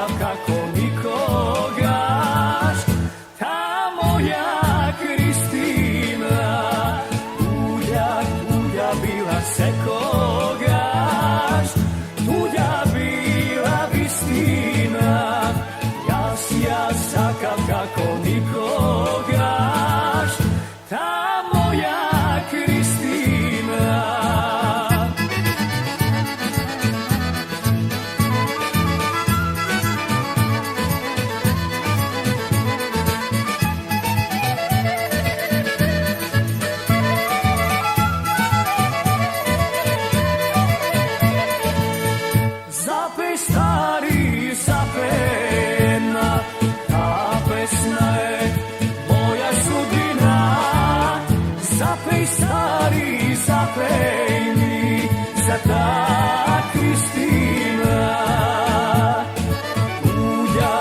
sakav kako nikogaš. Ta moja Kristina, tuđa bila se kogaš, tuđa bila vistina, ja sakav kako nikogaš. Ta moja Kristina. Zapej stari, zapena, ta pesna je moja sudbina. Zapej stari, zapej mi za ta Kristina. Tuđa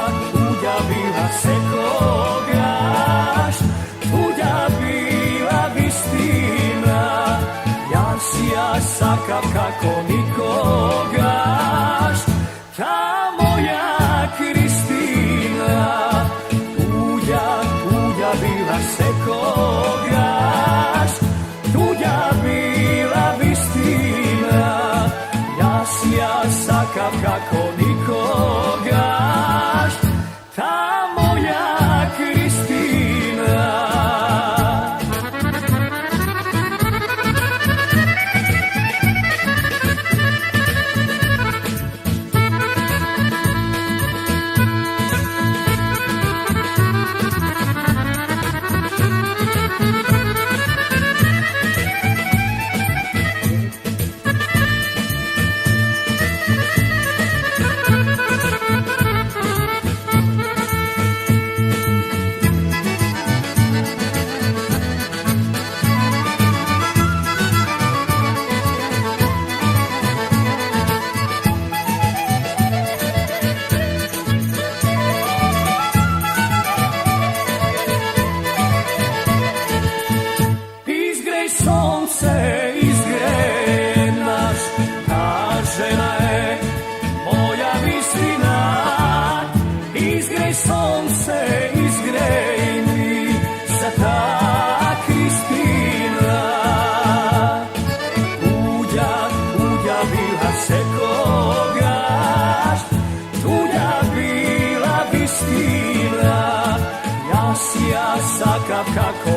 bila se kogaš, tuđa bila vistina, ja sakav kako nikogaš. Ta moja Kristina, tuđa bila se kogaš, tuđa bila vistina, ja sakav kako nikogaš. Ta moja Kristina. Sonce izgre naš, ta žena je moja vistina. Izgrej sonce, izgrej mi za ta Kristina. Tuđa bila se kogaš, tuđa bila vistina, ja sakav kako